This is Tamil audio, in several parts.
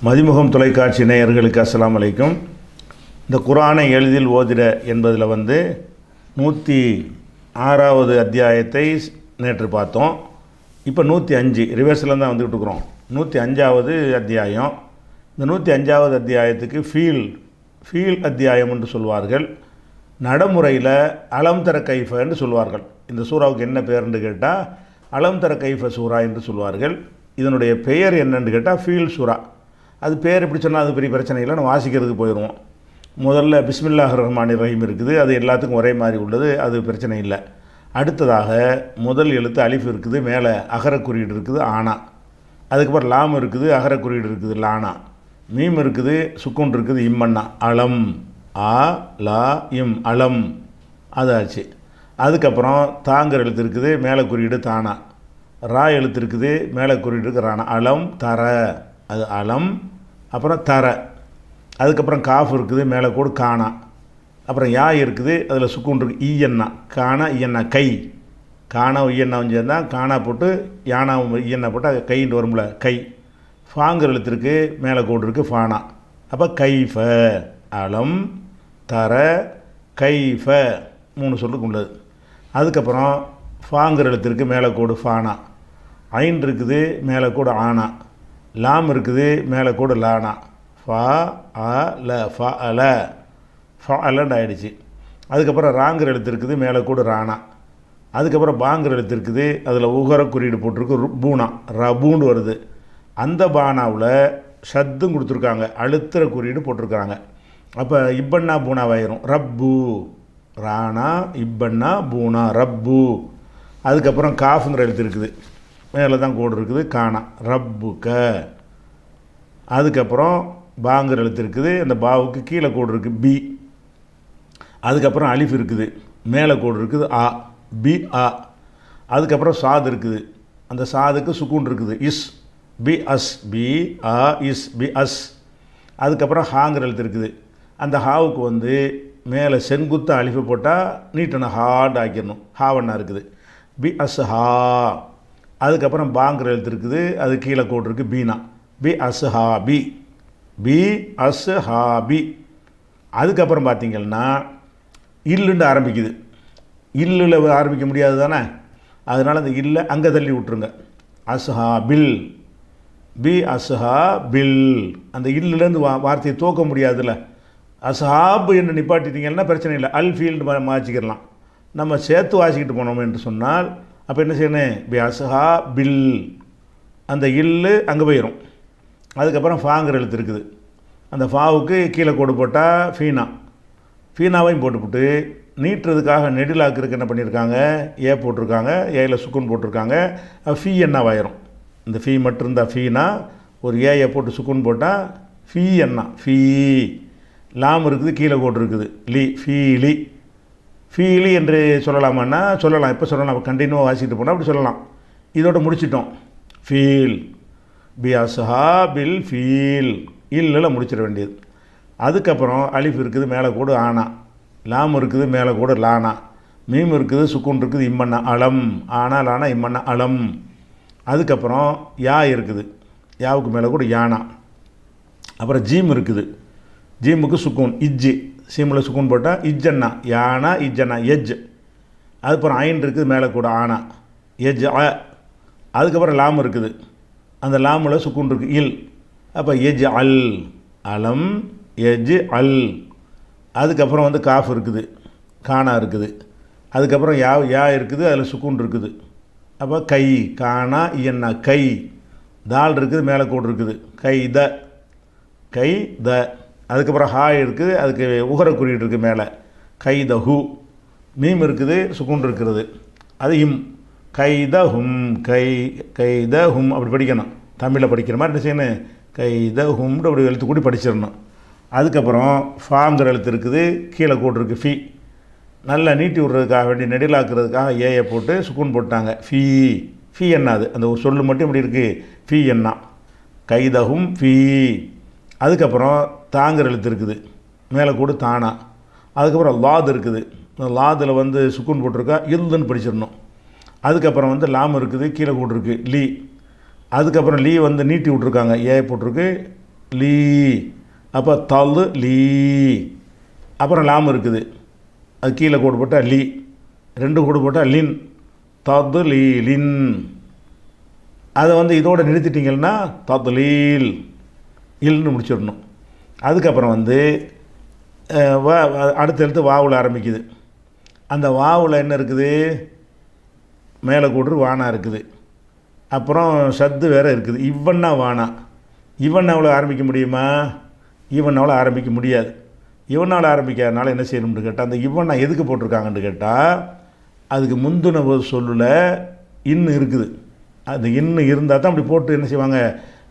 மதிமுகம் தொலைக்காட்சி நேயர்களுக்கு அஸ்ஸலாமு அலைக்கும். இந்த குர்ஆனை எளிதில் ஓதிட என்பதில் 106வது அத்தியாயத்தை நேற்று பார்த்தோம். இப்போ 105 ரிவர்ஸில் தான் வந்துக்கிட்டு இருக்கிறோம். 105வது அத்தியாயம். இந்த 105வது அத்தியாயத்துக்கு ஃபீல் அத்தியாயம் என்று சொல்வார்கள். நடைமுறையில் அலம் தர கைஃப என்று சொல்வார்கள். இந்த சூறாவுக்கு என்ன பேர் என்று கேட்டால் அலம் தர கைஃப சூரா என்று சொல்வார்கள். இதனுடைய பெயர் என்னென்று கேட்டால் ஃபீல் சூரா. அது பேர் எப்படி சொன்னால் அது பெரிய பிரச்சனை இல்லை, நம்ம வாசிக்கிறதுக்கு போயிடுவோம். முதல்ல பிஸ்மில்லாஹிர் ரஹ்மானிர் ரஹீம் இருக்குது, அது எல்லாத்துக்கும் ஒரே மாதிரி உள்ளது, அது பிரச்சனை இல்லை. அடுத்ததாக முதல் எழுத்து அலிஃப் இருக்குது, மேலே அகர குறியீடு இருக்குது ஆனா, அதுக்கப்புறம் லாம் இருக்குது, அகர குறியீடு இருக்குது லானா, மீம் இருக்குது, சுக்குன் இருக்குது, இம்மன்னா, அலம் ஆ லா இம் அலம் அது ஆச்சு. அதுக்கப்புறம் தாங்கிற எழுத்து இருக்குது, மேலே குறியீடு தானா, ரா எழுத்து இருக்குது, மேலே குறியீடு இருக்குது ரானா, அலம் தர அது அலம், அப்புறம் தர, அதுக்கப்புறம் காஃப் இருக்குது, மேலே கூட காணா, அப்புறம் யா இருக்குது, அதில் சுக்குன் இருக்குது, ஈயண்ணா காணா ஈயண்ணா கை, காணா ஈயண்ணாவும் சேர்ந்தால் காணா போட்டு யானாவும் ஈயண்ணா போட்டு கைன்னு வரும்ல கை. ஃபாங்கிற எழுத்திருக்கு, மேலே கோடு இருக்குது ஃபானா. அப்போ கைஃப அலம் தர கைஃப 3 சொல்லுக்கு உள்ளது. அதுக்கப்புறம் ஃபாங்கிற எழுத்திருக்கு, மேலே கோடு ஃபானா, ஐன் இருக்குது, மேலே கோடு ஆனா, லாம் இருக்குது, மேலே கோடு லானா, ஃபா அ ல ஃபா அல ஃபா அலன்னு ஆகிடுச்சு. அதுக்கப்புறம் ராங்கிற எழுத்து இருக்குது, மேலே கோடு ரானா. அதுக்கப்புறம் பாங்கிற எழுத்து இருக்குது, அதில் உகர குறியீடு போட்டிருக்கு பூனா ரபூண்டு வருது. அந்த பானாவில் ஷத்தும் கொடுத்துருக்காங்க, அழுத்துற குறியீடு போட்டிருக்காங்க. அப்போ இப்பண்ணா பூனாவாயிரும் ரப்பு ரானா இப்பண்ணா பூனா ரப்பு. அதுக்கப்புறம் காஃபுங்கிற எழுத்து இருக்குது, மேலே தான் கோடு இருக்குது காணா ரப்புக்க. அதுக்கப்புறம் பாங்கிற எழுத்து இருக்குது, அந்த பாவுக்கு கீழே கோடு இருக்குது பி. அதுக்கப்புறம் அலிஃப் இருக்குது, மேலே கோடு இருக்குது ஆ பி ஆ. அதுக்கப்புறம் சாது இருக்குது, அந்த சாதுக்கு சுக்கூன் இருக்குது இஸ் பி அஸ் பி ஆ இஸ் பி அஸ். அதுக்கப்புறம் ஹாங்கிற எழுத்து இருக்குது, அந்த ஹாவுக்கு மேலே செங்குத்த அலிஃபை போட்டால் நீட்டணும் ஹார்ட் ஆக்கிடணும், ஹாவண்ணா இருக்குது பி அஸ் ஹா. அதுக்கப்புறம் பாங்கிற எழுத்து இருக்குது, அது கீழே கோடு இருக்குது பீனா பி அஸ் ஹா பி பி அஸ் ஹா பி. அதுக்கப்புறம் பார்த்திங்கன்னா இல்லுன்னு ஆரம்பிக்குது, இல்லில் ஆரம்பிக்க முடியாது தானே, அதனால் அந்த இல்லை அங்கே தள்ளி விட்ருங்க. அஸ்ஹா பில் பி அஸ்ஹா பில். அந்த இல்லுலேருந்து வார்த்தையை தோக்க முடியாதுல்ல, அஸ்ஹாப் என்று நிப்பாட்டிட்டீங்கன்னா பிரச்சனை இல்லை, அல் ஃபீல்டு மாற்றிக்கிடலாம். நம்ம சேர்த்து வாசிக்கிட்டு போனோம் என்று சொன்னால் அப்போ என்ன செய்யணும், பி அஸ்ஹா பில், அந்த இல்லு அங்கே போயிடும். அதுக்கப்புறம் ஃபாங்கிற எழுத்து இருக்குது, அந்த ஃபாவுக்கு கீழே கோடு போட்டால் ஃபீனா, ஃபீனாவையும் போட்டுவிட்டு நீட்டுறதுக்காக நெடிலாக்கிறதுக்கு என்ன பண்ணியிருக்காங்க, ஏ போட்டிருக்காங்க, ஏயில் சுக்குன் போட்டிருக்காங்க, ஃபீ என்னவாயிரும். இந்த ஃபீ மட்டும் இருந்தால் ஃபீனா, ஒரு ஏயை போட்டு சுக்குன் போட்டால் ஃபீ என்ன ஃபீ. லாம் இருக்குது, கீழே கோடு இருக்குது லி ஃபீலி. ஃபீலி என்று சொல்லலாமான்னா சொல்லலாம், இப்போ சொல்லலாம், கண்டினியூவாக வாசிக்கிட்டு போனால் அப்படி சொல்லலாம். இதோட முடிச்சிட்டோம். ஃபீல் பி அஸ்ஹா பில் ஃபீல் இல்லையில் முடிச்சிட வேண்டியது. அதுக்கப்புறம் அலிஃப் இருக்குது, மேலே கூடு ஆனா, லாம் இருக்குது, மேலே கூடு லானா, மீம் இருக்குது, சுக்குன் இருக்குது, இம்மண்ணா அலம் ஆனா லானா இம்மண்ணா அலம். அதுக்கப்புறம் யா இருக்குது, யாவுக்கு மேலே கூட யானா. அப்புறம் ஜீம் இருக்குது, ஜீமுக்கு சுக்கூன் இஜ்ஜு, சீமில் சுக்கூன் போட்டால் இஜ்ஜன்னா யானா இஜ்ஜன்னா எஜ். அதுக்கப்புறம் ஐன் இருக்குது, மேலே கூட ஆனா எஜ் அ. அதுக்கப்புறம் லாம் இருக்குது, அந்த லாமில் சுக்கூன் இருக்குது இல், அப்போ எஜ் அல் அலம் எஜ் அல். அதுக்கப்புறம் காஃப் இருக்குது, கானா இருக்குது. அதுக்கப்புறம் யா இருக்குது, அதில் சுக்கூன் இருக்குது, அப்போ கை கானா இயன்னா கை. தால் இருக்குது, மேலே கோடு இருக்குது கை த கை த. அதுக்கப்புறம் ஹா இருக்குது, அதுக்கு உகர குறியீடு இருக்குது மேலே கை த ஹூ. மீம் இருக்குது, சுக்குன் இருக்கிறது, அது இம் கை த ஹும் கை த ஹும். அப்படி படிக்கணும், தமிழில் படிக்கிற மாதிரி என்ன செய்யணும், கை த ஹும்னு அப்படி எழுத்து கூடி படிச்சிடணும். அதுக்கப்புறம் ஃபாங்கிற எழுத்து இருக்குது, கீழே கோடு இருக்குது ஃபீ. நல்லா நீட்டி விட்றதுக்காக வேண்டி நெடிலாக்குறதுக்காக ஏயை போட்டு சுக்குன் போட்டாங்க ஃபீ. ஃபீ என்னாது, அந்த ஒரு சொல்லு மட்டும் இப்படி இருக்குது ஃபீ என்னா கைதகும் ஃபீ. அதுக்கப்புறம் தாங்கிற எழுத்து இருக்குது, மேலே கூட தானா. அதுக்கப்புறம் லாது இருக்குது, லாதில் சுக்குன் போட்டிருக்கா இல்லுன்னு படிச்சிடணும். அதுக்கப்புறம் லாம் இருக்குது, கீழே கூட இருக்குது லீ. அதுக்கப்புறம் லீ நீட்டி விட்ருக்காங்க, ஏ போட்டிருக்கு லீ. அப்போ தலு லீ. அப்புறம் லாம் இருக்குது, அது கீழே கோடு போட்டால் லீ, 2 கோடு போட்டால் லின், தது லீ லின். அதை வந்து இதோடு நிறுத்திட்டிங்கன்னா ததுலீல் இல்னு முடிச்சிடணும். அதுக்கப்புறம் வந்து அடுத்தடுத்து வாவில் ஆரம்பிக்குது. அந்த வாவில் என்ன இருக்குது, மேலே கூடுற வானா இருக்குது, அப்புறம் சத்து வேறு இருக்குது. இவன்னா வானா. இவன்னாவில் ஆரம்பிக்க முடியுமா? இவன்னாவில் ஆரம்பிக்க முடியாது. இவனால் ஆரம்பிக்காதனால என்ன செய்யணும்னு கேட்டால், அந்த இவன்னா எதுக்கு போட்டிருக்காங்கன்னு கேட்டால், அதுக்கு முந்தின சொல்லில் இன்னு இருக்குது. அது இன்னு இருந்தால் தான் அப்படி போட்டு என்ன செய்வாங்க,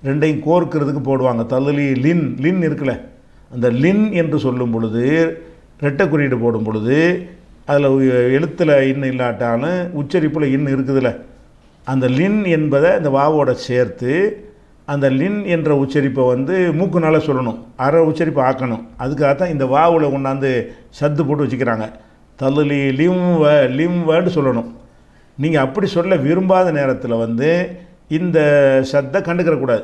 ரெண்டையும் கோர்க்கிறதுக்கு போடுவாங்க. தலுலி லின், லின் இருக்குல்ல, அந்த லின் என்று சொல்லும் பொழுது ரெட்டை குறியீடு போடும் பொழுது அதில் எழுத்தில் இன்னு இல்லாட்டாலும் உச்சரிப்பில் இன்னு இருக்குதுல்ல, அந்த லின் என்பதை இந்த வாவோட சேர்த்து அந்த லின் என்ற உச்சரிப்பை வந்து மூக்குனால் சொல்லணும், அரை உச்சரிப்பை ஆக்கணும். அதுக்காகத்தான் இந்த வாவில் கொண்டாந்து சத்து போட்டு வச்சுக்கிறாங்க. தலுலி லிம் வ லிம் வன்னு சொல்லணும். நீங்கள் அப்படி சொல்ல விரும்பாத நேரத்தில் வந்து இந்த சத்தை கண்டுக்கிறக்கூடாது.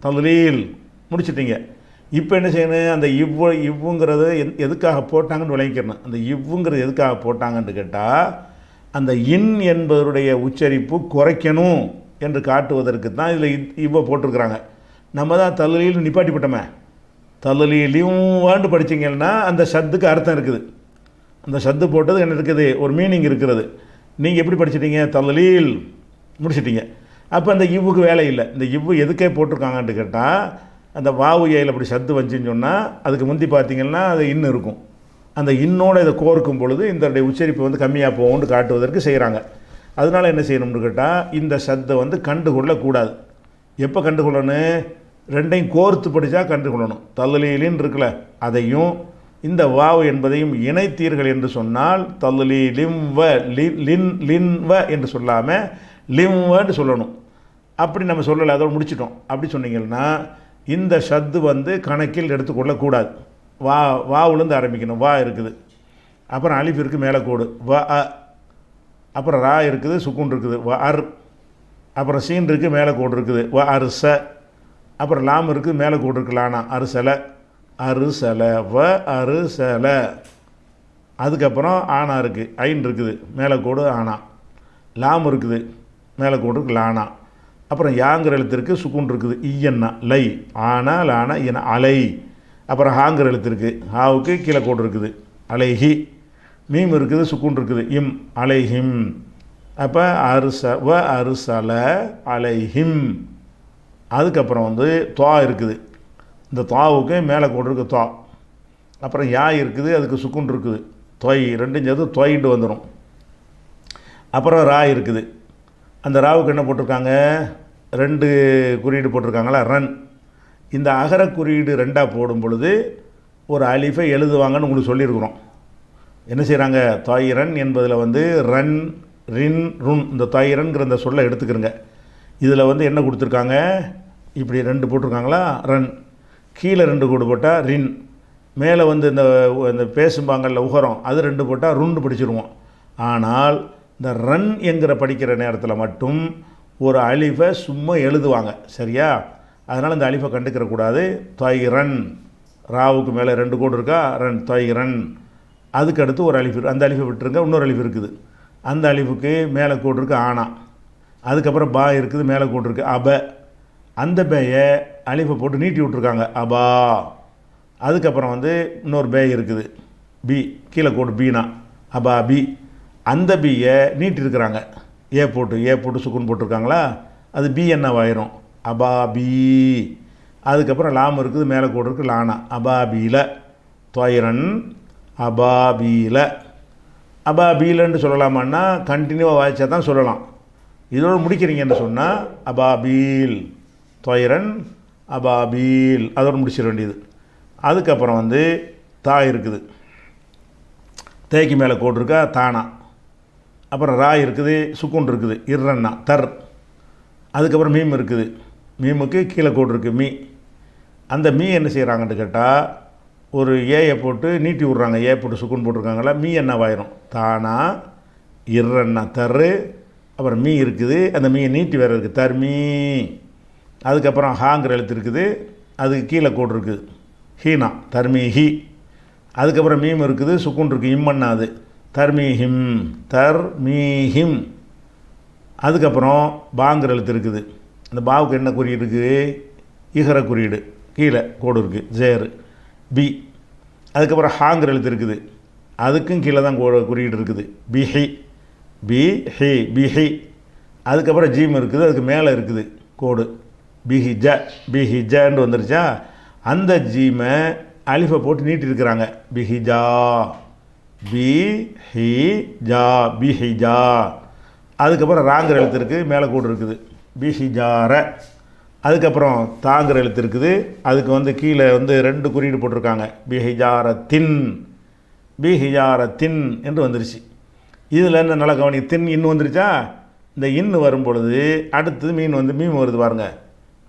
தலுலீல் முடிச்சிட்டிங்க. இப்போ என்ன செய்யணும், அந்த இவ்வுங்கிறது எதுக்காக போட்டாங்கன்னு விளங்கிக்கணும். அந்த இவ்வுங்கிறது எதுக்காக போட்டாங்கன்னு கேட்டால், அந்த இன் என்பதனுடைய உச்சரிப்பு குறைக்கணும் என்று காட்டுவதற்கு தான் இதில் இவ்வளோ போட்டிருக்கிறாங்க. நம்ம தான் தலுலீல் நிப்பாட்டிப்பட்டோமே. தலுலீலையும் வேண்டு படிச்சிங்கன்னா அந்த சத்துக்கு அர்த்தம் இருக்குது. அந்த சத்து போட்டது என்ன இருக்குது, ஒரு மீனிங் இருக்கிறது. நீங்கள் எப்படி படிச்சிட்டீங்க, தலுலீல் முடிச்சிட்டிங்க. அப்போ அந்த இவ்வுக்கு வேலை இல்லை. இந்த இவ்வு எதுக்கே போட்டிருக்காங்கன்னு கேட்டால், அந்த வாவு ஏயில் அப்படி சத்து வந்துன்னு சொன்னால் அதுக்கு முந்தி பார்த்திங்கன்னா அது இன்னும் இருக்கும். அந்த இன்னோட இதை கோர்க்கும் பொழுது இந்த உச்சரிப்பு வந்து கம்மியாக போகும்னு காட்டுவதற்கு செய்கிறாங்க. அதனால் என்ன செய்யணும்னு கேட்டால், இந்த சத்தை வந்து கண்டுகொள்ளக்கூடாது. எப்போ கண்டுகொள்ளணும், ரெண்டையும் கோர்த்து படித்தா கண்டுகொள்ளணும். தலுலீலின் இருக்குல்ல, அதையும் இந்த வாவு என்பதையும் இணைத்தீர்கள் என்று சொன்னால் தலுலி லிம் வ லின் லின் வ என்று சொல்லாமல் லிம் வன்னு சொல்லணும். அப்படி நம்ம சொல்லலை, அதோடு முடிச்சிட்டோம். அப்படி சொன்னீங்கன்னா இந்த சத்து வந்து கணக்கில் எடுத்துக்கொள்ளக்கூடாது. வாவுலேருந்து ஆரம்பிக்கணும். வா இருக்குது, அப்புறம் அலிஃப் இருக்குது, மேலே கோடு வ அ, அப்புறம் ரா இருக்குது, சுக்குன் இருக்குது, வ அர், அப்புறம் சீன் இருக்குது, மேலே கோடு இருக்குது, வ அரு ச, அப்புறம் லாம் இருக்குது, மேலே கோடு இருக்குது, லானா அருசல அருசல வ அருசல. அதுக்கப்புறம் ஆனா இருக்குது, ஐன் இருக்குது, மேலே கோடு ஆனா, லாம் இருக்குது, மேலே கோடு இருக்குது, லானா. அப்புறம் யாங்கிற எழுத்து இருக்குது, சுக்குன் இருக்குது, ஈயன்னா லை, ஆனா லானா இயனா அலை. அப்புறம் ஹாங்கிற எழுத்து இருக்குது, ஹாவுக்கு கீழே கோடு இருக்குது, அலைஹி. மீம் இருக்குது, சுக்குன் இருக்குது, இம் அலைஹிம். அப்போ வ அருசல அலைஹிம். அதுக்கப்புறம் வந்து துவா இருக்குது, இந்த துவாவுக்கு மேலே கோடு இருக்குது, துவா. அப்புறம் யா இருக்குது, அதுக்கு சுக்குன் இருக்குது, தொய், ரெண்டும் சேர்த்து தொயிட்டு வந்துடும். அப்புறம் ரா இருக்குது, அந்த ராவுக்கு என்ன போட்டிருக்காங்க, 2 குறியீடு போட்டிருக்காங்களா, ரன். இந்த அகர குறியீடு 2ஆக போடும் பொழுது ஒரு அலிஃபை எழுதுவாங்கன்னு உங்களுக்கு சொல்லியிருக்கிறோம். என்ன செய்கிறாங்க, தொய்ரன் என்பதில் வந்து ரன் ரின் ருன், இந்த தொய்ரன்கிற இந்த சொல்லை எடுத்துக்கிறங்க. இதில் வந்து என்ன கொடுத்துருக்காங்க, இப்படி 2 போட்டிருக்காங்களா, ரன், கீழே 2 கோடு போட்டால் ரின், மேலே வந்து இந்த பேசும்பாங்கல்ல உகரம், அது 2 போட்டால் ருன்னு படிச்சிருவோம். ஆனால் இந்த ரன் என்கிற படிக்கிற நேரத்தில் மட்டும் ஒரு அலிஃபை சும்மா எழுதுவாங்க, சரியா? அதனால் இந்த அலிஃபை கண்டுக்கிறக்கூடாது. தொய்ரன், ராவுக்கு மேலே 2 கோடு இருக்கா, ரன் தொய்ரன். அதுக்கு அடுத்து ஒரு அலிஃப், அந்த அலிஃபை விட்டுருங்க, இன்னொரு அலிஃப் இருக்குது, அந்த அலிஃபுக்கு மேலே கோடு இருக்குது, ஆனா. அதுக்கப்புறம் பா இருக்குது, மேலே கோடு இருக்குது, அப. அந்த பேயை அலிஃபை போட்டு நீட்டி விட்ருக்காங்க, அபா. அதுக்கப்புறம் வந்து இன்னொரு பே இருக்குது, பி, கீழே கோடு பீனா, அபா பி. அந்த பியை நீட்டிருக்கிறாங்க, ஏ போட்டு சுக்குன் போட்டிருக்காங்களா, அது பி என்னவாயிரும், அபா பி. அதுக்கப்புறம் லாம் இருக்குது, மேலே கோடு இருக்குது, லானா, அபாபீல. தொய்ரன் அபாபீல. அபாபீலன்னு சொல்லலாமான்னா கண்டினியூவாக வாய்ச்சா தான் சொல்லலாம். இதோடு முடிக்கிறீங்கன்னு சொன்னால் அபாபீல், தொய்ரன் அபாபீல், அதோடு முடிச்சிட வேண்டியது. அதுக்கப்புறம் வந்து தா இருக்குது, தேய்க்கு மேலே கோடு இருக்கா, தானா. அப்புறம் ரா இருக்குது, சுக்குன் இருக்குது, இர்ரன்னா தர். அதுக்கப்புறம் மீம் இருக்குது, மீமுக்கு கீழே கோடு இருக்குது, மீ. அந்த மீ என்ன செய்கிறாங்கன்னு கேட்டால், ஒரு ஏயை போட்டு நீட்டி விட்றாங்க, ஏ போட்டு சுக்குன் போட்டிருக்காங்களா, மீ என்னவாயிரும், தானா இர்ரன்னா தர். அப்புறம் மீ இருக்குது, அந்த மீயை நீட்டி வேறு இருக்குது, தர்மீ. அதுக்கப்புறம் ஹாங்கிற எழுத்து இருக்குது, அதுக்கு கீழே கோடு இருக்குது ஹீனா தர்மீஹி. அதுக்கப்புறம் மீம் இருக்குது, சுக்குன் இருக்குது, இம்மன்னா அது தர்மீஹிம் தர்மீஹிம். அதுக்கப்புறம் பாங்கிற எழுத்து இருக்குது. அந்த பாவுக்கு என்ன குறியீடு இருக்குது? இகர குறியீடு, கீழே கோடு இருக்குது ஜேரு பி. அதுக்கப்புறம் ஹாங்கிற எழுத்து இருக்குது, அதுக்கும் கீழே தான் குறியீடு இருக்குது பிஹி பி ஹி பிஹி. அதுக்கப்புறம் ஜீம் இருக்குது, அதுக்கு மேலே இருக்குது கோடு பிஹிஜ பிஹிஜன்னு வந்துருச்சா. அந்த ஜீமை அலிஃபை போட்டு நீட்டிருக்கிறாங்க பிஹிஜா பிஹிஜா பிஹிஜா. அதுக்கப்புறம் ராங்கிற எழுத்து இருக்குது, மேலே கோடு இருக்குது பிஹிஜார. அதுக்கப்புறம் தாங்கிற எழுத்து இருக்குது, அதுக்கு வந்து கீழே வந்து 2 குறியீடு போட்டிருக்காங்க பிஹிஜாரத்தின் பிஹிஜாரத்தின் என்று வந்துருச்சு. இதில் என்ன நல்லா கவனி, தின் இன்னு வந்துருச்சா. இந்த இன்னு வரும் பொழுது அடுத்தது மீன் வருது பாருங்கள்.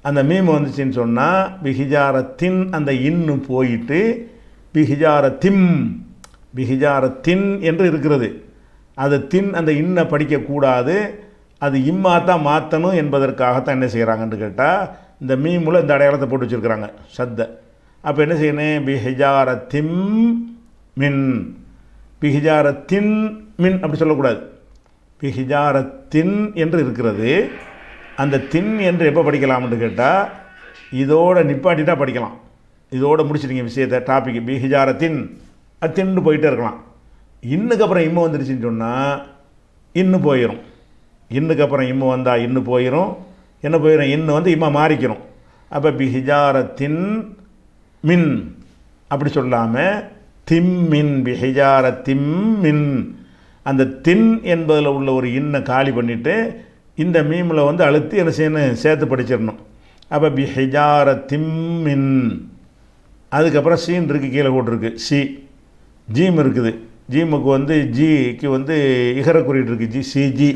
அந்த மீம் வந்துச்சுன்னு சொன்னால் பிஹிஜாரத்தின் அந்த இன்னு போயிட்டு பிஹிஜாரத்தின் என்று இருக்கிறது. அது தின் அந்த இன்னை படிக்கக்கூடாது, அது இம்மாத்தான் மாற்றணும் என்பதற்காகத்தான் என்ன செய்கிறாங்கன்னு கேட்டால் இந்த மீமுல இந்த அடையாளத்தை போட்டு வச்சுருக்கிறாங்க சத்தை. அப்போ என்ன செய்யணும்? பிஹிஜாரத்தின் மின் அப்படி சொல்லக்கூடாது. பிஹிஜாரத்தின் என்று இருக்கிறது. அந்த தின் என்று எப்போ படிக்கலாம்னு கேட்டால் இதோட நிப்பாட்டிட்டா படிக்கலாம். இதோட முடிச்சிட்டிங்க விஷயத்தை, டாபிக் பிஹிஜாரத்தின் தின்னு போயிட்டே இருக்கலாம். இன்னுக்கு அப்புறம் இம்மு வந்துருச்சுன்னு சொன்னால் இன்னு போயிடும். இன்னுக்கு அப்புறம் இம்மு வந்தால் இன்னு போயிடும். என்ன போயிடும்? இன்னு வந்து இம்மா மாறிக்கணும். அப்போ பிஹிஜாரத்தின் மின் அப்படி சொல்லாமல் திம்மின் பிஹிஜாரத்திம்மின். அந்த தின் என்பதில் உள்ள ஒரு இன்னை காலி பண்ணிவிட்டு இந்த மீமில் வந்து அழுத்தி என்ன செய்யணும்? சேர்த்து படிச்சிடணும். அப்போ பிஹிஜாரத்திம்மின். அதுக்கப்புறம் சீன் இருக்குது, கீழே போட்டிருக்கு சி. ஜீம் இருக்குது, ஜீமுக்கு வந்து ஜிக்கு வந்து இகர குறியீடு இருக்குது சிஜி.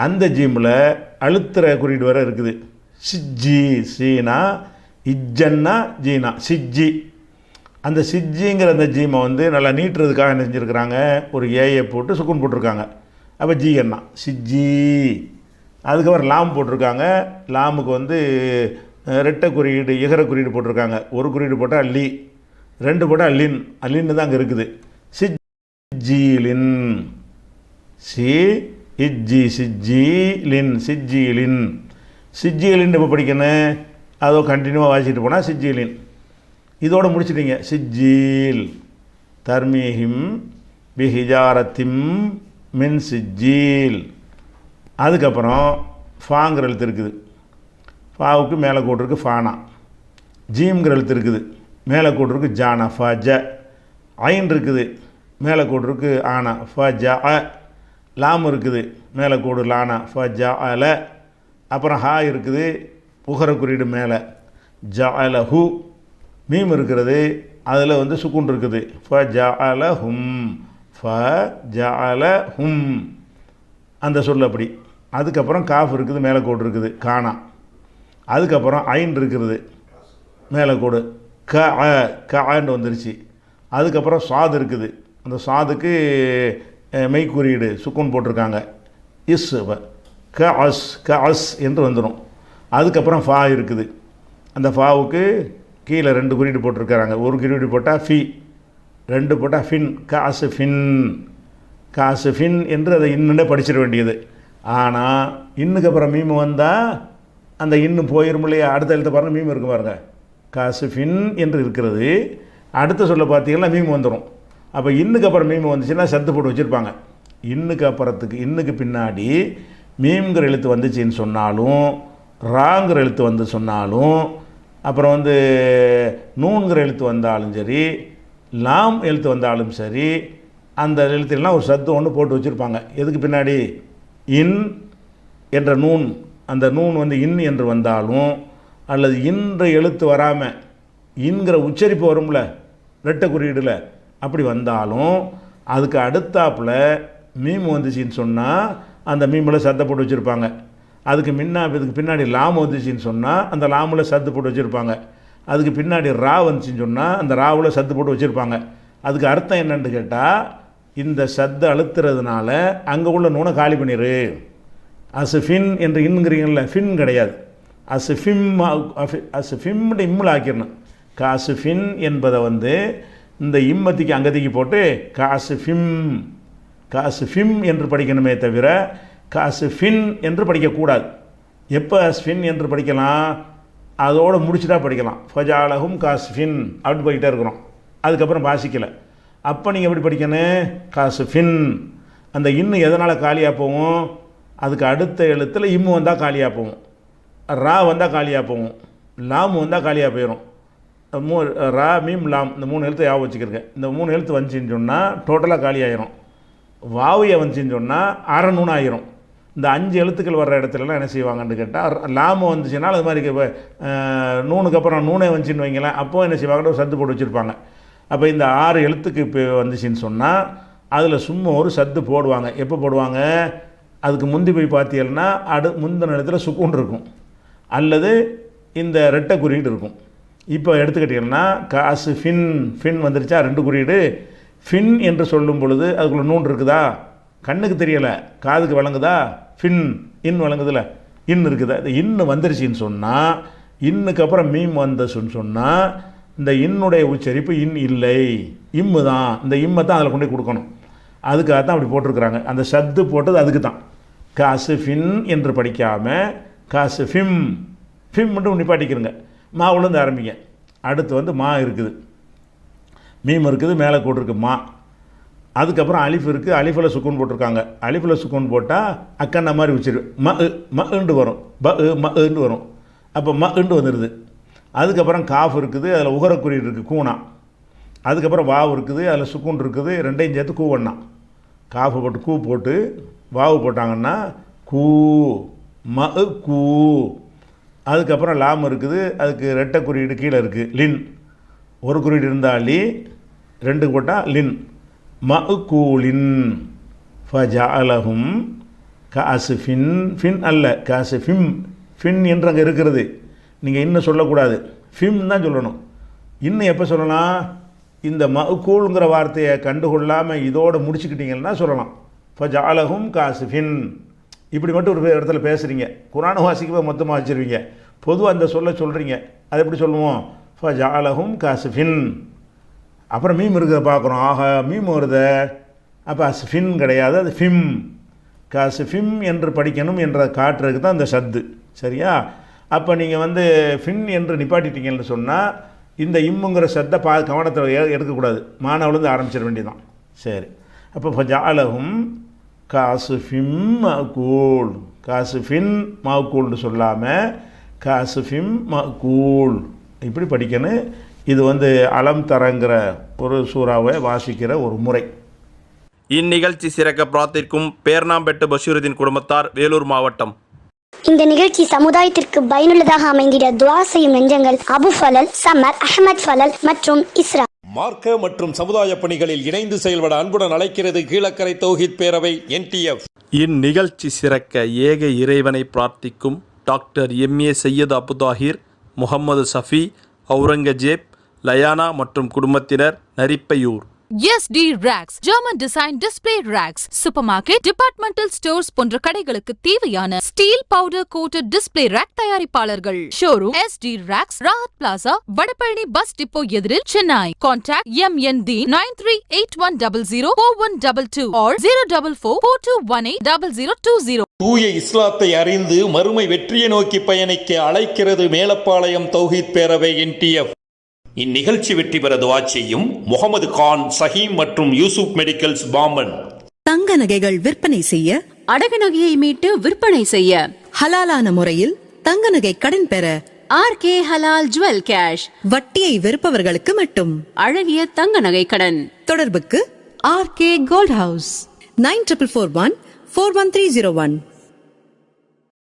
அந்த ஜீமில் அழுத்துற குறியீடு வர இருக்குது சிஜ்ஜி. சீனா இஜ்ஜன்னா ஜீனா சிஜ்ஜி. அந்த சிஜ்ஜிங்கிற அந்த ஜீமை வந்து நல்லா நீட்டுறதுக்காக என்ன செஞ்சுருக்கிறாங்க? ஒரு ஏயை போட்டு சுக்குன் போட்டிருக்காங்க. அப்போ ஜி என்ன சிஜ்ஜி. அதுக்கப்புறம் லாம் போட்டிருக்காங்க. லாமுக்கு வந்து ரெட்டை குறியீடு இகர குறியீடு போட்டிருக்காங்க. ஒரு குறியீடு போட்டால் லி, 2 போட்டால் லின். லின்னு தான் அங்கே இருக்குது. சிஜ்ஜீலின் சி இஜ்ஜி சிஜ்ஜீலின் சிஜ்ஜீலின். சிஜ்ஜீலின் எப்போ படிக்கணும்? அதோ கண்டினியூவாக வாசிச்சுட்டு போனால் சிஜ்ஜீலின். இதோடு முடிச்சிட்டிங்க. சிஜ்ஜீல் தர்மீஹிம் பிஹிஜாரத்திம் மின் சிஜ்ஜீல். அதுக்கப்புறம் ஃபாங்கிற எழுத்து இருக்குது, ஃபாவுக்கு மேலே கோடு இருக்குது ஃபானா. ஜீம்ங்கிற எழுத்து இருக்குது, மேலே கோடு இருக்குது ஜானா ஃப ஜ. ஐன் இருக்குது, மேலே கோடு இருக்குது ஆனா ஃப ஜ அ. லாம் இருக்குது, மேலே கோடு லானா ஃப ஜ அல. அப்புறம் ஹா இருக்குது, புகர குறியீடு மேலே ஜ அல ஹு. மீம் இருக்கிறது, அதில் வந்து சுக்குன் இருக்குது ஃப ஜ அல ஹும் ஃப ஜ அல ஹும் அந்த சொல் அப்படி. அதுக்கப்புறம் காஃப் இருக்குது, மேலே கோடு இருக்குது கானா. அதுக்கப்புறம் ஐன் இருக்கிறது, மேலே கோடு கன்னு வந்துருச்சு. அதுக்கப்புறம் சாது இருக்குது, அந்த சாதுக்கு மெய்க்குறியீடு சுக்குன் போட்டிருக்காங்க இஸ் க அஸ் என்று வந்துடும். அதுக்கப்புறம் ஃபா இருக்குது, அந்த ஃபாவுக்கு கீழே 2 குறியீடு போட்டிருக்கிறாங்க. ஒரு குறியீடு போட்டால் ஃபி, 2 போட்டால் ஃபின் காசு ஃபின் என்று அதை இன்னுண்டே படிச்சிட வேண்டியது. ஆனால் இன்னுக்கு அப்புறம் மீம் வந்தால் அந்த இன்னும் போயிடும் இல்லையா. அடுத்த எழுத்த பாருங்கள், மீம் இருக்கு பாருங்கள், காசு ஃபின் என்று இருக்கிறது. அடுத்த சொல்ல பார்த்தீங்கன்னா மீம் வந்துடும். அப்போ இன்னுக்கு அப்புறம் மீம் வந்துச்சுன்னா சத்து போட்டு வச்சுருப்பாங்க. இன்னுக்கு அப்புறத்துக்கு இன்னுக்கு பின்னாடி மீம்ங்கிற எழுத்து வந்துச்சின்னு சொன்னாலும், ராங்கிற எழுத்து வந்து சொன்னாலும், அப்புறம் வந்து நூன்கிற எழுத்து வந்தாலும் சரி, லாம் எழுத்து வந்தாலும் சரி, அந்த எழுத்துலாம் ஒரு சத்து ஒன்று போட்டு வச்சுருப்பாங்க. எதுக்கு பின்னாடி? இன் என்ற நூன். அந்த நூன் வந்து இன் என்று வந்தாலும், அல்லது இன்ற எழுத்து வராமல் இன்கிற உச்சரிப்பு வரும்ல ரெட்டை குறியீடில், அப்படி வந்தாலும் அதுக்கு அடுத்தாப்பில் மீம் வந்துச்சின்னு சொன்னால் அந்த மீமில் சத்தை போட்டு வச்சுருப்பாங்க. அதுக்கு இதுக்கு பின்னாடி லாம் வந்துச்சின்னு சொன்னால் அந்த லாமில் சத்து போட்டு வச்சுருப்பாங்க. அதுக்கு பின்னாடி ரா வந்துச்சின்னு சொன்னால் அந்த ராவில் சத்து போட்டு வச்சுருப்பாங்க. அதுக்கு அர்த்தம் என்னன்னு கேட்டால், இந்த சத்து அழுத்துறதுனால அங்கே உள்ள நூனை காலி பண்ணிடு. அசு ஃபின் என்று இன்னுங்கிறீங்கள, ஃபின் கிடையாது. அசுஃபிம் அசுஃபிம்னு இம்முல ஆக்கிடணும். காசுஃபின் என்பதை வந்து இந்த இம்மத்திக்கு அங்கதிக்கு போட்டு காசுஃபிம் என்று படிக்கணுமே தவிர காசுஃபின் என்று படிக்கக்கூடாது. எப்போ அஸ்ஃபின் என்று படிக்கலாம், அதோடு முடிச்சுட்டா படிக்கலாம். ஃபஜாலஹும் காசுஃபின் அப்படின்னு போய்கிட்டே இருக்கிறோம், அதுக்கப்புறம் வாசிக்கலை. அப்போ நீங்கள் எப்படி படிக்கணும், காசுஃபின். அந்த இன்னு எதனால் காலியாக போகும், அதுக்கு அடுத்த எழுத்தில் இம்மு வந்தால் காலியாக போகும், ரா வந்தால் காலியாக போகும், லாம் வந்தால் காலியாக போயிடும். ரா மீம் லாம் இந்த 3 எழுத்து ஞாபகம் வச்சுக்கிறேன். இந்த 3 எழுத்து வந்துச்சின்னு சொன்னால் டோட்டலாக காலியாயிரும். வாவியை வந்துச்சின்னு சொன்னால் அரை நூன் ஆயிரும். இந்த 5 எழுத்துக்கள் வர்ற இடத்துலலாம் என்ன செய்வாங்கன்னு கேட்டால், லாமு வந்துச்சுன்னா அது மாதிரி இப்போ நூனுக்கு அப்புறம் நூனே வந்துச்சின்னு வைங்களேன், அப்போது என்ன செய்வாங்க, ஒரு சத்து போட்டு வச்சுருப்பாங்க. அப்போ இந்த 6 எழுத்துக்கு இப்போ வந்துச்சின்னு சொன்னால் அதில் சும்மா ஒரு சத்து போடுவாங்க. எப்போ போடுவாங்க, அதுக்கு முந்தி போய் பார்த்தீங்கன்னா முந்தின இடத்துல சுக்கூன் இருக்கும், அல்லது இந்த ரெட்டை குறியீடு இருக்கும். இப்போ எடுத்துக்கிட்டிங்கன்னா காசு ஃபின் வந்துருச்சா, 2 குறியீடு. ஃபின் என்று சொல்லும் பொழுது அதுக்குள்ளே நூன் இருக்குதா, கண்ணுக்கு தெரியலை, காதுக்கு வழங்குதா, இன் வழங்குதில்ல, இன் இருக்குதா. இந்த இன்னு வந்துருச்சின்னு சொன்னால், இன்னுக்கு அப்புறம் மீம் வந்துச்சுன்னு சொன்னால் இந்த இன்னுடைய உச்சரிப்பு இன் இல்லை, இம்மு தான். இந்த இம்மை தான் அதில் கொண்டு கொடுக்கணும். அதுக்காக தான் அப்படி போட்டிருக்கிறாங்க. அந்த சத்து போட்டது அதுக்கு தான். காசு ஃபின் என்று படிக்காமல் காசு ஃபிம் மட்டும் நிப்பாட்டிக்கிறங்க. மாவுலேருந்து ஆரம்பிங்க. அடுத்து வந்து மா இருக்குது, மீம் இருக்குது, மேலே கூட்டிருக்கு மா. அதுக்கப்புறம் அலிஃப் இருக்குது, அலிஃபில் சுக்கூன் போட்டிருக்காங்க. அலிஃபில் சுக்கூன் போட்டால் அக்கண்ண மாதிரி வச்சிரு மண்டு வரும், மண்டு வரும். அப்போ மண்டு வந்துடுது. அதுக்கப்புறம் காஃப் இருக்குது, அதில் உகரக்குறி இருக்குது கூணா. அதுக்கப்புறம் வாவு இருக்குது, அதில் சுக்கூன் இருக்குது, 2ஐயும் சேர்த்து கூவண்ணா. காஃபை போட்டு கூ போட்டு வாவு போட்டாங்கன்னா கூ கூ. அதுக்கப்புறம் லாம் இருக்குது, அதுக்கு ரெட்டை குறியீடு கீழே இருக்குது லின். ஒரு குறியீடு இருந்தால் லி, 2 போட்டால் லின். கூலின் ஃபஜஅலஹும் காசுஃபின் அல்ல காசுஃபின் என்று அங்கே இருக்கிறது. நீங்கள் இன்னும் சொல்லக்கூடாது, ஃபிம் தான் சொல்லணும். இன்னும் எப்போ சொல்லலாம், இந்த கூலுங்கிற வார்த்தையை கண்டுகொள்ளாமல் இதோடு முடிச்சுக்கிட்டீங்கன்னா சொல்லலாம். ஃபஜஅலஹும் காசுஃபின். இப்படி மட்டும் ஒரு இடத்துல பேசுகிறீங்க, குரானை வாசிக்கவே மொத்தமாக வச்சுருவீங்க, பொதுவாக அந்த சொல்கிறீங்க. அது எப்படி சொல்லுவோம், ஃபஜஅலஹும் காசுஃபின். அப்புறம் மீம் இருக்கிறத பார்க்குறோம், ஆஹா மீம் வருத. அப்போ அஸ்ஃபின் கிடையாது, அது ஃபிம். காசுஃபிம் என்று படிக்கணும் என்ற காட்டுறதுக்கு தான் இந்த சத்து. சரியா? அப்போ நீங்கள் வந்து ஃபின் என்று நிப்பாட்டிட்டீங்கன்னு சொன்னால் இந்த இம்முங்கிற சத்தை கவனத்தில் எடுக்கக்கூடாது, மாணவலேருந்து ஆரம்பிச்சிட வேண்டியதான். சரி, அப்போ ஃபஜஅலஹும் காசுஃபிம் மஅகூல், காசுஃபின் மஅகூல்னு சொல்லாமல் காசுஃபிம் மஅகூல் இப்படி படிக்கணும். இது வந்து அலம் தரங்கிற ஒரு சூறாவை வாசிக்கிற ஒரு முறை. இந்நிகழ்ச்சி சிறக்க பிரார்த்திக்கும் பேர்ணாம்பெட்டு பஷீருதீன் குடும்பத்தார், வேலூர் மாவட்டம். இந்த நிகழ்ச்சி சமுதாயத்திற்கு பயனுள்ளதாக அமைந்திட துஆ செய்யும் நெஞ்சங்கள் அபு ஃபலல், சமர், அஹமத் ஃபலல் மற்றும் இஸ்ரா. மார்க்க மற்றும் சமுதாய பணிகளில் இணைந்து செயல்பட அன்புடன் அழைக்கிறது கீழக்கரை தௌஹீத் பேரவை NTF. இந்நிகழ்ச்சி சிறக்க ஏக இறைவனை பிரார்த்திக்கும் டாக்டர் MA சையது அபுதாஹிர், முகமது சஃபி, அவுரங்கஜேப், லயானா மற்றும் குடும்பத்தினர், Narippaiyur. SD Racks, German Design Display Racks, Supermarket, Departmental Stores போன்ற கடைகளுக்கு தேவையான steel powder coated display rack தயாரிப்பாளர்கள். Showroom SD Racks, Rahat plaza, Vadapalani bus depot எதிரில், சென்னை. Contact MND 9381004122 or 04442180020. தூய இஸ்லாத்தை அறிந்து மறுமை வெற்றியை நோக்கி பயணிக்க அழைக்கிறது மேலப்பாளையம் தௌஹீத் பேரவை NTF. இந்நிகழ்ச்சி வெற்றி பெற துஆ செய்யும் முகமது கான், சஹீம் மற்றும் யூசுப் மெடிக்கல்ஸ், பாம்பன். தங்க நகைகள் விற்பனை செய்ய, அடகு நகையை மீட்டு விற்பனை செய்ய, ஹலாலான முறையில் தங்க நகை கடன் பெற RK ஹலால் ஜுவல் கேஷ். வட்டியை வெறுப்பவர்களுக்கு மட்டும் அழகிய தங்க நகை கடன். தொடர்புக்கு RK கோல்ட் ஹவுஸ் 9441411301.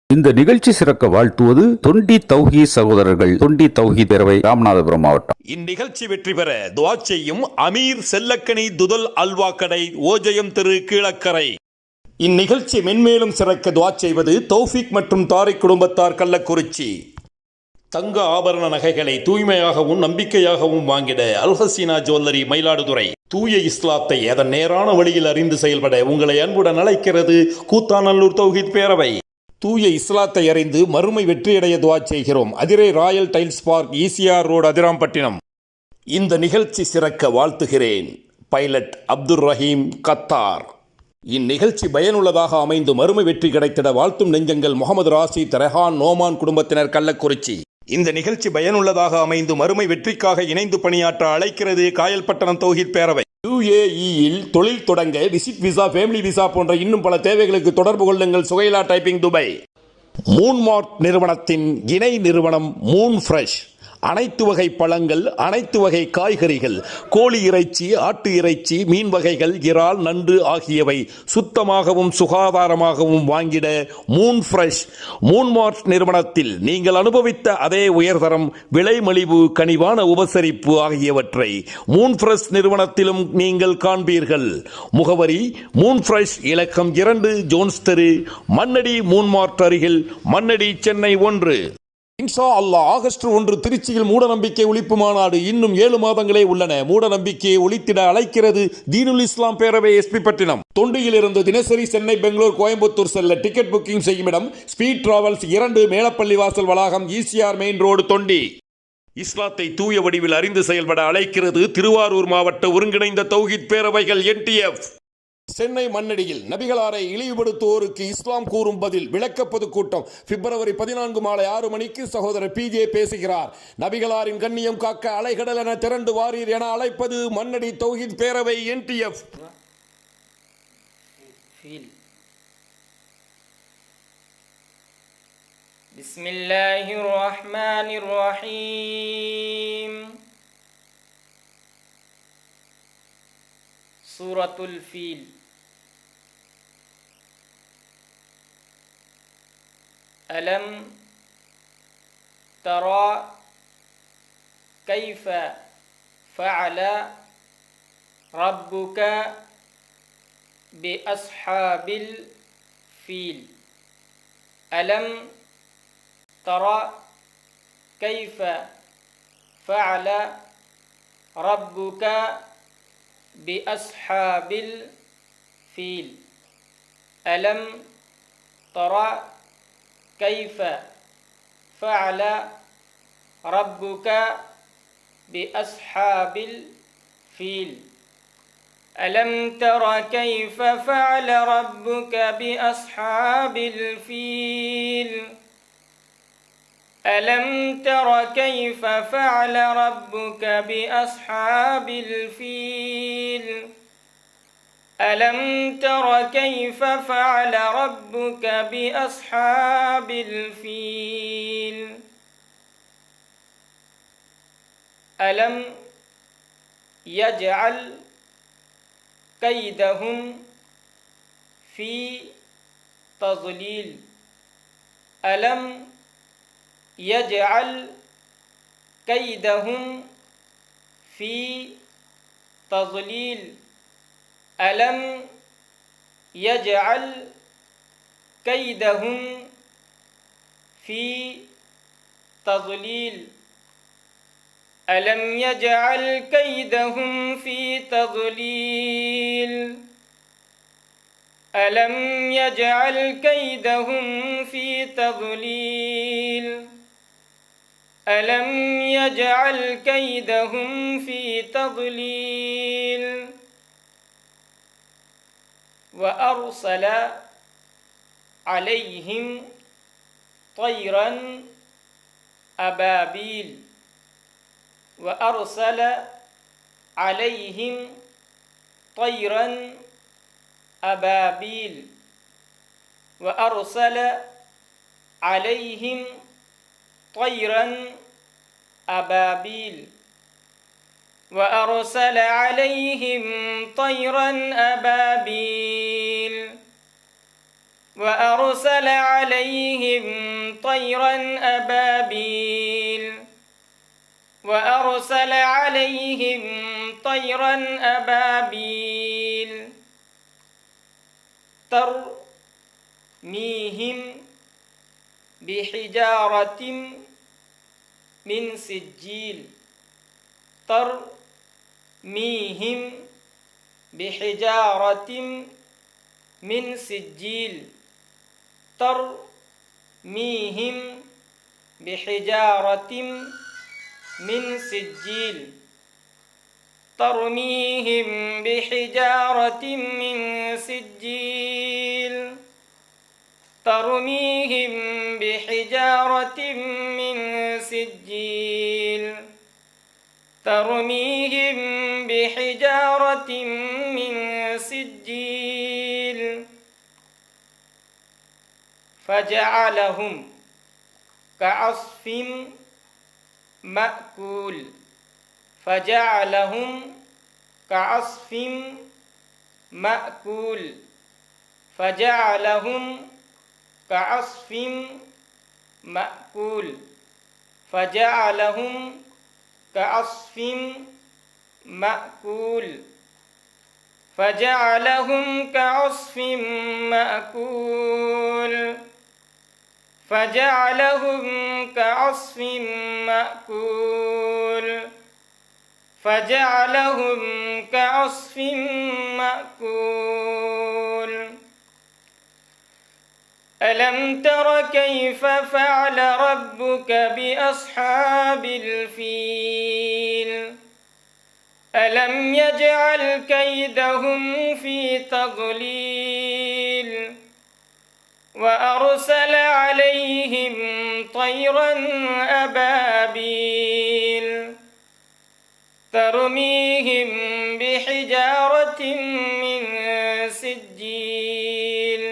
இந்த நிகழ்ச்சி சிறக்க வாழ்த்துவது தொண்டி தௌஹீத் சகோதரர்கள், தொண்டி தௌஹீத் பேரவை, ராமநாதபுரம் மாவட்டம். இந்நிகழ்ச்சி வெற்றி பெற துஆ செய்யும் அமீர் செல்லக்கனி துதல் அல்வா கடை, ஓஜயம் தெரு, கீழக்கரை. இந்நிகழ்ச்சி மென்மேலும் சிறக்க துஆ செய்வது தௌஃபிக் மற்றும் தாரிக் குடும்பத்தார், கள்ளக்குறிச்சி. தங்க ஆபரண நகைகளை தூய்மையாகவும் நம்பிக்கையாகவும் வாங்கிட அல்ஹசீனா ஜுவல்லரி, மயிலாடுதுறை. தூய இஸ்லாத்தை அதன் நேரான வழியில் அறிந்து செயல்பட உங்களை அன்புடன் அழைக்கிறது கூத்தாநல்லூர் தௌஹீத் பேரவை. தூய இஸ்லாத்தை அறிந்து மறுமை வெற்றியடைய துவா செய்கிறோம். Adirai Royal tiles park, ECR road, Adirampattinam. இந்த நிகழ்ச்சி சிறக்க வாழ்த்துகிறேன். Pilot Abdul Rahim, Qatar. இந்நிகழ்ச்சி பயனுள்ளதாக அமைந்து மறுமை வெற்றி கிடைத்திட வாழ்த்தும் நெஞ்சங்கள் முகமது ராசித், ரெஹான், நோமான் குடும்பத்தினர், கள்ளக்குறிச்சி. இந்த நிகழ்ச்சி பயனுள்ளதாக அமைந்து மறுமை வெற்றிக்காக இணைந்து பணியாற்ற அழைக்கிறது காயல்பட்டணம் தௌஹீத் பேரவை. UAE-யில் தொழில் தொடங்க விசிட் விசா, ஃபேமிலி விசா போன்ற இன்னும் பல தேவைகளுக்கு தொடர்பு கொள்ளுங்கள். சுகைலா டைப்பிங், துபாய். மூன்மார்ட் நிறுவனத்தின் இணை நிறுவனம் மூன் ஃப்ரெஷ். அனைத்து வகை பழங்கள், அனைத்து வகை காய்கறிகள், கோழி இறைச்சி, ஆட்டு இறைச்சி, மீன் வகைகள், இறால், நண்டு ஆகியவை சுத்தமாகவும் சுகாதாரமாகவும் வாங்கிட மூன் ஃப்ரெஷ். மூன்மார்ட் நிறுவனத்தில் நீங்கள் அனுபவித்த அதே உயர்தரம், விலை மலிவு, கனிவான உபசரிப்பு ஆகியவற்றை மூன் ஃப்ரெஷ் நிறுவனத்திலும் நீங்கள் காண்பீர்கள். முகவரி மூன் ஃப்ரெஷ், இலக்கம் 2, ஜோன்ஸ் தெரு, மண்ணடி, மூன்மார்ட் அருகில், மண்ணடி, சென்னை 1. இன்ஷா அல்லாஹ் ஆகஸ்ட் 1 திருச்சியில் மூடநம்பிக்கை ஒழிப்பு மாநாடு. இன்னும் 7 மாதங்களே உள்ளன. மூடநம்பிக்கையை ஒழித்திட அழைக்கிறது தீனுல் இஸ்லாம் பேரவை, SP பட்டினம். தொண்டியிலிருந்து தினசரி சென்னை, பெங்களூர், கோயம்புத்தூர் செல்ல டிக்கெட் புக்கிங் செய்யும் இடம் ஸ்பீட் டிராவல்ஸ் 2, மேலப்பள்ளி வாசல் வளாகம், ECR மெயின் ரோடு, தொண்டி. இஸ்லாத்தை தூய வடிவில் அறிந்து செயல்பட அழைக்கிறது திருவாரூர் மாவட்ட ஒருங்கிணைந்த தௌஹீத் பேரவைகள், NTF. சென்னை மண்ணடியில் நபிகளாரை இழிவுபடுத்துவோருக்கு இஸ்லாம் கூறும் பதில் விளக்க பொதுக்கூட்டம் பிப்ரவரி 14 மாலை 6 மணிக்கு சகோதரர் PJ பேசுகிறார். நபிகளாரின் கண்ணியம் காக்க அலைகடல் என திரண்டு வாரீர் என அழைப்பது மண்ணடி தௌஹீத் பேரவை, NTF. பிஸ்மில்லாஹிர் ரஹ்மானிர் ரஹீம். சூரத்துல் ஃபீல். ألم ترى كيف فعل ربك بأصحاب الفيل. ألم ترى كيف فعل ربك بأصحاب الفيل. ألم ترى كيف فعل ربك بأصحاب الفيل. ألم تر كيف فعل ربك بأصحاب الفيل. ألم تر كيف فعل ربك بأصحاب الفيل. ألم تر كيف فعل ربك بأصحاب الفيل. ألم يجعل كيدهم في تضليل. ألم يجعل كيدهم في تضليل. ألم يجعل كيدهم في تضليل. ألم يجعل كيدهم في تضليل. ألم يجعل كيدهم في تضليل. ألم يجعل كيدهم في تضليل. وأرسل عليهم طيرا أبابيل. وأرسل عليهم طيرا أبابيل. وأرسل عليهم طيرا أبابيل. وأرسل عليهم طيرا أبابيل. وأرسل عليهم طيرا أبابيل. وأرسل عليهم طيرا أبابيل ترميهم بحجارة من سجيل. ترميهم بحجارة من سجيل. ترميهم ميهم بحجارة من سجيل ترميهم بحجارة من سجيل ترميهم بحجارة من سجيل ترميهم بحجارة من سجيل فجعلهم كعصف مأكول فجعلهم كعصف مأكول فجعلهم كعصف مأكول فجعلهم كعصف مأكول فجعلهم كعصف مأكول فجعلهم كعصف مأكول فجعلهم كعصف مأكول ألم تر كيف فعل ربك بأصحاب الفيل ألم يجعل كيدهم في تضليل وأرسل عليهم طيرا أبابيل ترميهم بحجارة من سجيل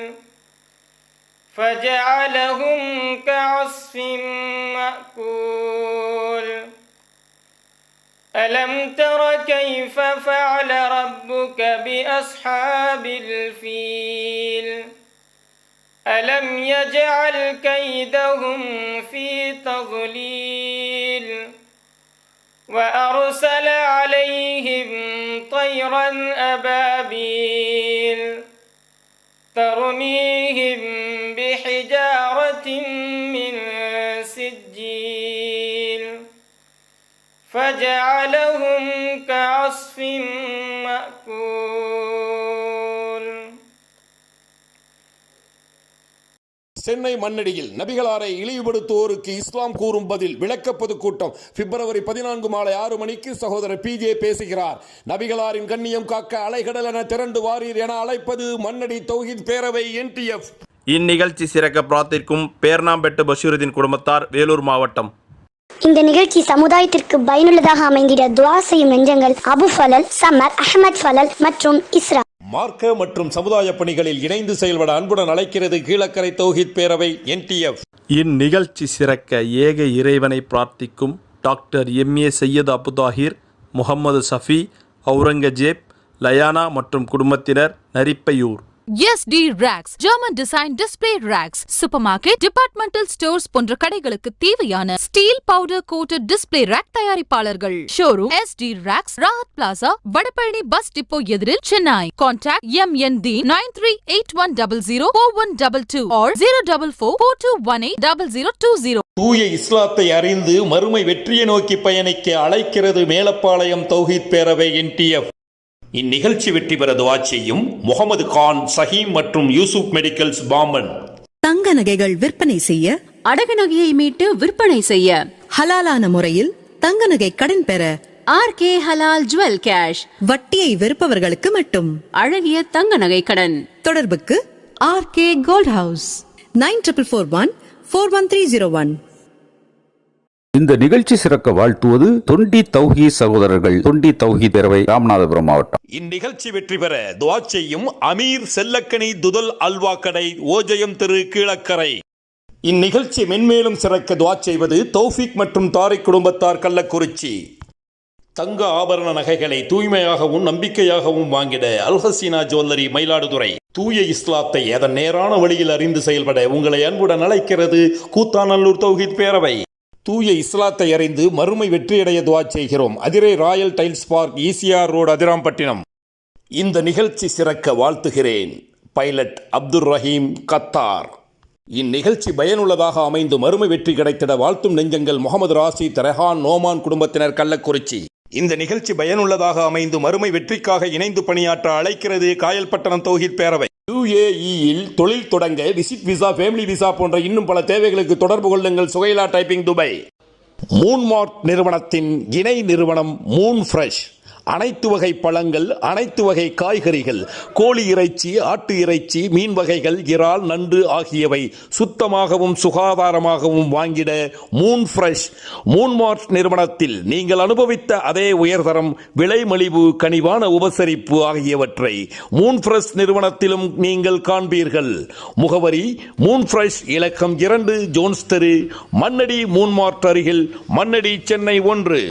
فجعلهم كعصف مأكول ألم تر كيف فعل ربك بأصحاب الفيل ألم يجعل كيدهم في تضليل وأرسل عليهم طيرا أبابيل ترميهم بحجارة من سجيل فجعلهم كعصف مأكول. சென்னை மண்ணடியில் நபிகளாரை இழிவுபடுத்துவோருக்கு இஸ்லாம் கூறும் பதில் விளக்க பொதுக்கூட்டம் பிப்ரவரி 14 மாலை 6 மணிக்கு சகோதரர் PJ பேசுகிறார். நபிகளாரின் கண்ணியம் காக்க அலைகடல் என திரண்டு வாரீர் என அழைப்பது மண்ணடி தௌஹீத் பேரவை NTF. இந்நிகழ்ச்சி சிறக்க பிரார்த்திக்கும் பேர்ணாம்பெட்டு பஷீருதீன் குடும்பத்தார், வேலூர் மாவட்டம். இந்த நிகழ்ச்சி சமுதாயத்திற்கு பயனுள்ளதாக அமைந்திட துஆ செய்யும் நெஞ்சங்கள் அபு ஃபலல், சமர், அஹமத் ஃபலல் மற்றும் இஸ்ரா. மார்க்க மற்றும் சமுதாய பணிகளில் இணைந்து செயல்பட அன்புடன் அழைக்கிறது கீழக்கரை தௌஹீத் பேரவை NTF. இந்நிகழ்ச்சி சிறக்க ஏக இறைவனை பிரார்த்திக்கும் டாக்டர் MA சையத் அபுதாஹிர், முகமது சஃபி, அவுரங்கஜேப், லயானா மற்றும் குடும்பத்தினர், Narippaiyur. SD Racks, German Design Display Racks, Supermarket, Departmental Stores போன்ற கடைகளுக்கு தேவையான steel powder coated display rack தயாரிப்பாளர்கள். Showroom SD Racks, Rahat plaza, Vadapalani bus depot எதிரில், சென்னை. Contact MND 9381004122 or 04442180020. தூய இஸ்லாத்தை அறிந்து மறுமை வெற்றியை நோக்கி பயணிக்க அழைக்கிறது மேலப்பாளையம் தௌஹீத் பேரவை NTF. இந்நிகழ்ச்சி வெற்றி பெற துஆ செய்யும் முகமது கான், சஹீம் மற்றும் யூசுப் மெடிக்கல்ஸ், பாம்பன். தங்க நகைகள் விற்பனை செய்ய, அடகு நகையை மீட்டு விற்பனை செய்ய, ஹலாலான முறையில் தங்க நகை கடன் பெற RK ஹலால் ஜுவல் கேஷ். வட்டியை வெறுப்பவர்களுக்கு மட்டும். அழகிய தங்க நகை கடன். தொடர்புக்கு RK கோல்ட் ஹவுஸ் 9441411301. இந்த நிகழ்ச்சி சிறக்க வாழ்த்துவது தொண்டி தௌஹீத் சகோதரர்கள், தொண்டி தௌஹீத் பேரவை, ராமநாதபுரம் மாவட்டம். இந்நிகழ்ச்சி வெற்றி பெற துஆ செய்யும் அமீர் செல்லக்கனி துதல் அல்வா கடை, ஓஜயம் திரு, கீழக்கரை. இந்நிகழ்ச்சி மென்மேலும் சிறக்க துஆ செய்வது தௌஃபிக் மற்றும் தாரிக் குடும்பத்தார், கள்ளக்குறிச்சி. தங்க ஆபரண நகைகளை தூய்மையாகவும் நம்பிக்கையாகவும் வாங்கிட அல்ஹசீனா ஜுவல்லரி, மயிலாடுதுறை. தூய இஸ்லாத்தை அதன் நேரான வழியில் அறிந்து செயல்பட உங்களை அன்புடன் அழைக்கிறது கூத்தாநல்லூர் தௌஹீத் பேரவை. தூய இஸ்லாத்தை அறிந்து மறுமை வெற்றியடைய துஆ செய்கிறோம். Adirai Royal tiles park, ECR road, Adirampattinam. இந்த நிகழ்ச்சி சிறக்க வாழ்த்துகிறேன் பைலட் அப்துல் ரஹீம், கத்தார். இந்நிகழ்ச்சி பயனுள்ளதாக அமைந்து மறுமை வெற்றி கிடைத்திட வாழ்த்தும் நெஞ்சங்கள் முகமது ராசித், ரெஹான், நோமான் குடும்பத்தினர், கள்ளக்குறிச்சி. இந்த நிகழ்ச்சி பயனுள்ளதாக அமைந்து மறுமை வெற்றிக்காக இணைந்து பணியாற்ற அழைக்கிறது காயல்பட்டணம் தௌஹீத் பேரவை. UAE-யில் தொழில் தொடங்க விசிட் விசா, ஃபேமிலி விசா போன்ற இன்னும் பல தேவைகளுக்கு தொடர்பு கொள்ளுங்கள். சுகைலா டைப்பிங், துபாய். மூன்மார்ட் நிறுவனத்தின் இணை நிறுவனம் மூன் ஃப்ரெஷ். அனைத்து வகை பழங்கள், அனைத்து வகை காய்கறிகள், கோழி இறைச்சி, ஆட்டு இறைச்சி, மீன் வகைகள், இறால், நண்டு ஆகியவை சுத்தமாகவும் சுகாதாரமாகவும் வாங்கிட மூன் ஃப்ரெஷ். மூன்மார்ட் நிறுவனத்தில் நீங்கள் அனுபவித்த அதே உயர்தரம், விலை மலிவு, கனிவான உபசரிப்பு ஆகியவற்றை மூன் ஃப்ரெஷ் நிறுவனத்திலும் நீங்கள் காண்பீர்கள். முகவரி மூன் ஃப்ரெஷ், இலக்கம் 2, ஜோன்ஸ் தெரு, மண்ணடி, மூன்மார்ட் அருகில், மண்ணடி, சென்னை 1.